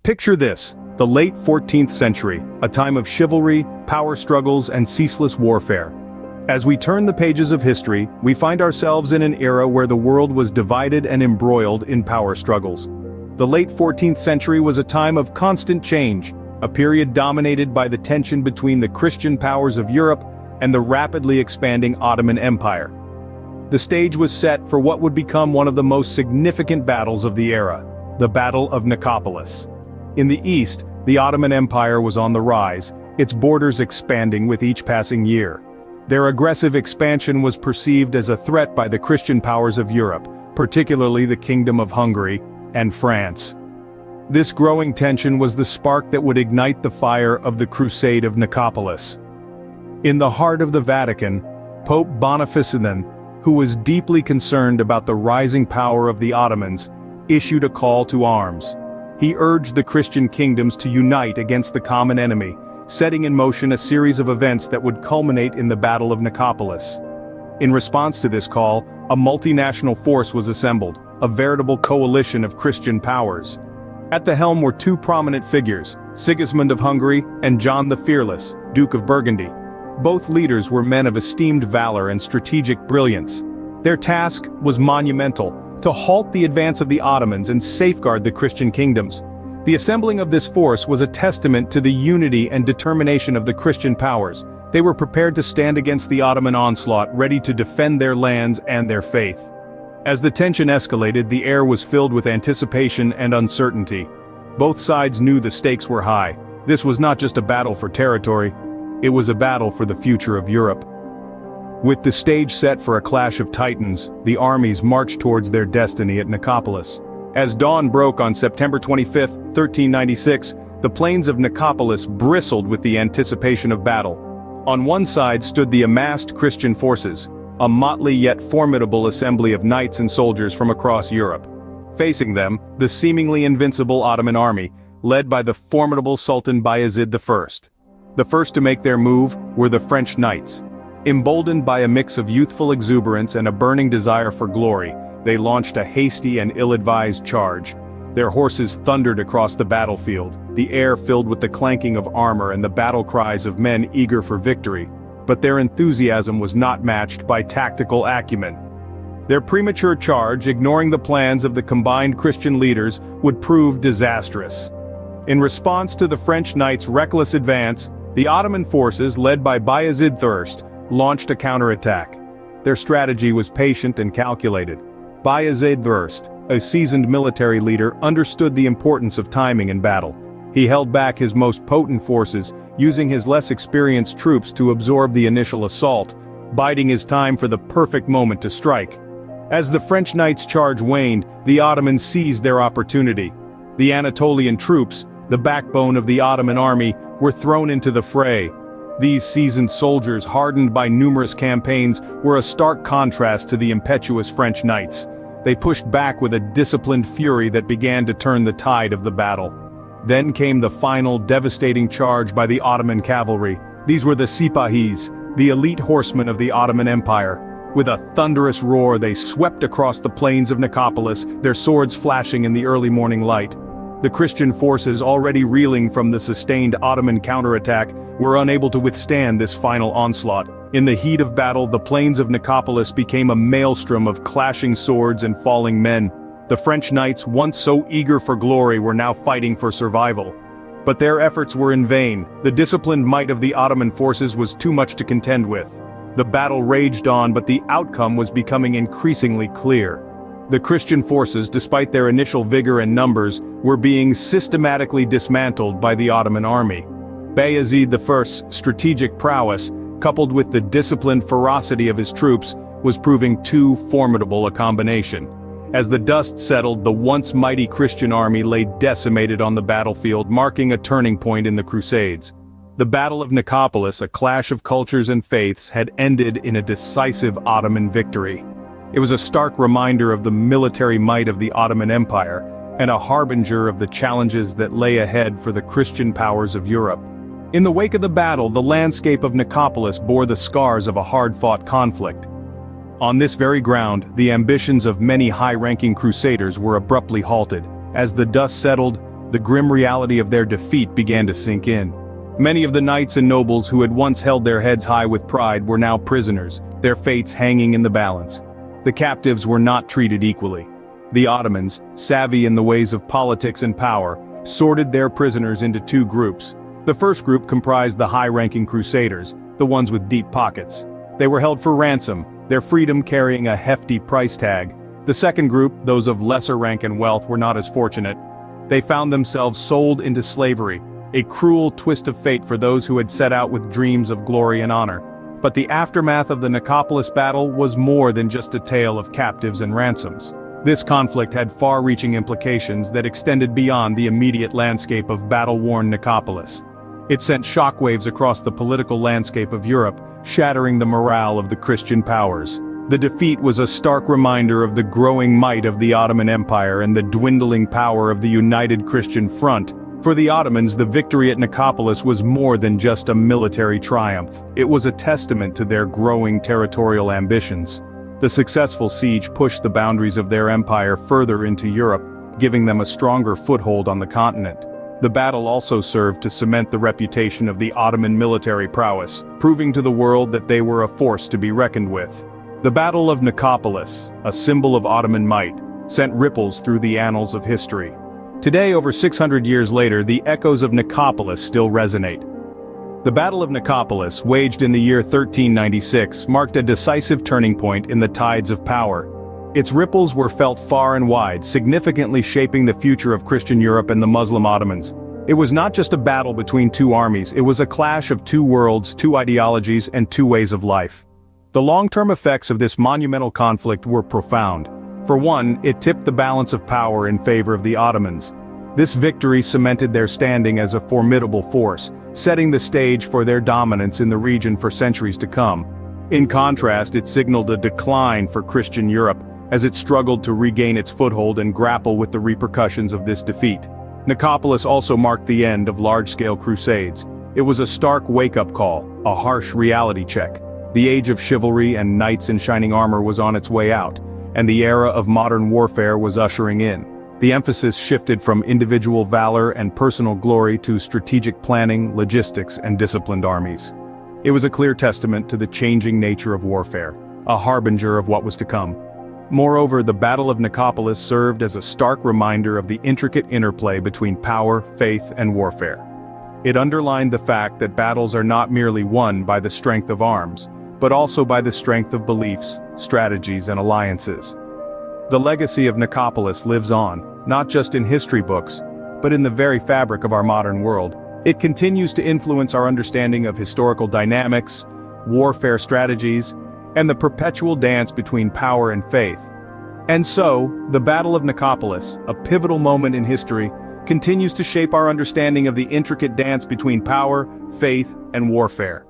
Picture this, the late 14th century, a time of chivalry, power struggles, and ceaseless warfare. As we turn the pages of history, we find ourselves in an era where the world was divided and embroiled in power struggles. The late 14th century was a time of constant change, a period dominated by the tension between the Christian powers of Europe and the rapidly expanding Ottoman Empire. The stage was set for what would become one of the most significant battles of the era, the Battle of Nicopolis. In the east, the Ottoman Empire was on the rise, its borders expanding with each passing year. Their aggressive expansion was perceived as a threat by the Christian powers of Europe, particularly the Kingdom of Hungary and France. This growing tension was the spark that would ignite the fire of the Crusade of Nicopolis. In the heart of the Vatican, Pope Boniface IX, who was deeply concerned about the rising power of the Ottomans, issued a call to arms. He urged the Christian kingdoms to unite against the common enemy, setting in motion a series of events that would culminate in the Battle of Nicopolis. In response to this call, a multinational force was assembled, a veritable coalition of Christian powers. At the helm were two prominent figures, Sigismund of Hungary and John the Fearless, Duke of Burgundy. Both leaders were men of esteemed valor and strategic brilliance. Their task was monumental: to halt the advance of the Ottomans and safeguard the Christian kingdoms. The assembling of this force was a testament to the unity and determination of the Christian powers. They were prepared to stand against the Ottoman onslaught, ready to defend their lands and their faith. As the tension escalated, the air was filled with anticipation and uncertainty. Both sides knew the stakes were high. This was not just a battle for territory, it was a battle for the future of Europe. With the stage set for a clash of titans, the armies marched towards their destiny at Nicopolis. As dawn broke on September 25, 1396, the plains of Nicopolis bristled with the anticipation of battle. On one side stood the amassed Christian forces, a motley yet formidable assembly of knights and soldiers from across Europe. Facing them, the seemingly invincible Ottoman army, led by the formidable Sultan Bayezid I. The first to make their move were the French knights. Emboldened by a mix of youthful exuberance and a burning desire for glory, they launched a hasty and ill-advised charge. Their horses thundered across the battlefield, the air filled with the clanking of armor and the battle cries of men eager for victory. But their enthusiasm was not matched by tactical acumen. Their premature charge, ignoring the plans of the combined Christian leaders, would prove disastrous. In response to the French knights' reckless advance, the Ottoman forces, led by Bayezid I, launched a counterattack. Their strategy was patient and calculated. Bayezid I, a seasoned military leader, understood the importance of timing in battle. He held back his most potent forces, using his less experienced troops to absorb the initial assault, biding his time for the perfect moment to strike. As the French knights' charge waned, the Ottomans seized their opportunity. The Anatolian troops, the backbone of the Ottoman army, were thrown into the fray. These seasoned soldiers, hardened by numerous campaigns, were a stark contrast to the impetuous French knights. They pushed back with a disciplined fury that began to turn the tide of the battle. Then came the final, devastating charge by the Ottoman cavalry. These were the Sipahis, the elite horsemen of the Ottoman Empire. With a thunderous roar, they swept across the plains of Nicopolis, their swords flashing in the early morning light. The Christian forces, already reeling from the sustained Ottoman counterattack, were unable to withstand this final onslaught. In the heat of battle, the plains of Nicopolis became a maelstrom of clashing swords and falling men. The French knights, once so eager for glory, were now fighting for survival. But their efforts were in vain. The disciplined might of the Ottoman forces was too much to contend with. The battle raged on, but the outcome was becoming increasingly clear. The Christian forces, despite their initial vigor and numbers, were being systematically dismantled by the Ottoman army. Bayezid I's strategic prowess, coupled with the disciplined ferocity of his troops, was proving too formidable a combination. As the dust settled, the once mighty Christian army lay decimated on the battlefield, marking a turning point in the Crusades. The Battle of Nicopolis, a clash of cultures and faiths, had ended in a decisive Ottoman victory. It was a stark reminder of the military might of the Ottoman Empire, and a harbinger of the challenges that lay ahead for the Christian powers of Europe. In the wake of the battle, the landscape of Nicopolis bore the scars of a hard-fought conflict. On this very ground, the ambitions of many high-ranking crusaders were abruptly halted. As the dust settled, the grim reality of their defeat began to sink in. Many of the knights and nobles who had once held their heads high with pride were now prisoners, their fates hanging in the balance. The captives were not treated equally. The Ottomans, savvy in the ways of politics and power, sorted their prisoners into two groups. The first group comprised the high-ranking crusaders, the ones with deep pockets. They were held for ransom, their freedom carrying a hefty price tag. The second group, those of lesser rank and wealth, were not as fortunate. They found themselves sold into slavery, a cruel twist of fate for those who had set out with dreams of glory and honor. But the aftermath of the Nicopolis battle was more than just a tale of captives and ransoms. This conflict had far-reaching implications that extended beyond the immediate landscape of battle-worn Nicopolis. It sent shockwaves across the political landscape of Europe, shattering the morale of the Christian powers. The defeat was a stark reminder of the growing might of the Ottoman Empire and the dwindling power of the United Christian Front. For the Ottomans, the victory at Nicopolis was more than just a military triumph. It was a testament to their growing territorial ambitions. The successful siege pushed the boundaries of their empire further into Europe, giving them a stronger foothold on the continent. The battle also served to cement the reputation of the Ottoman military prowess, proving to the world that they were a force to be reckoned with. The Battle of Nicopolis, a symbol of Ottoman might, sent ripples through the annals of history. Today, over 600 years later, the echoes of Nicopolis still resonate. The Battle of Nicopolis, waged in the year 1396, marked a decisive turning point in the tides of power. Its ripples were felt far and wide, significantly shaping the future of Christian Europe and the Muslim Ottomans. It was not just a battle between two armies, it was a clash of two worlds, two ideologies, and two ways of life. The long-term effects of this monumental conflict were profound. For one, it tipped the balance of power in favor of the Ottomans. This victory cemented their standing as a formidable force, setting the stage for their dominance in the region for centuries to come. In contrast, it signaled a decline for Christian Europe, as it struggled to regain its foothold and grapple with the repercussions of this defeat. Nicopolis also marked the end of large-scale crusades. It was a stark wake-up call, a harsh reality check. The age of chivalry and knights in shining armor was on its way out, and the era of modern warfare was ushering in. The emphasis shifted from individual valor and personal glory to strategic planning, logistics, and disciplined armies. It was a clear testament to the changing nature of warfare, a harbinger of what was to come. Moreover, the Battle of Nicopolis served as a stark reminder of the intricate interplay between power, faith, and warfare. It underlined the fact that battles are not merely won by the strength of arms, but also by the strength of beliefs, strategies, and alliances. The legacy of Nicopolis lives on, not just in history books, but in the very fabric of our modern world. It continues to influence our understanding of historical dynamics, warfare strategies, and the perpetual dance between power and faith. And so, the Battle of Nicopolis, a pivotal moment in history, continues to shape our understanding of the intricate dance between power, faith, and warfare.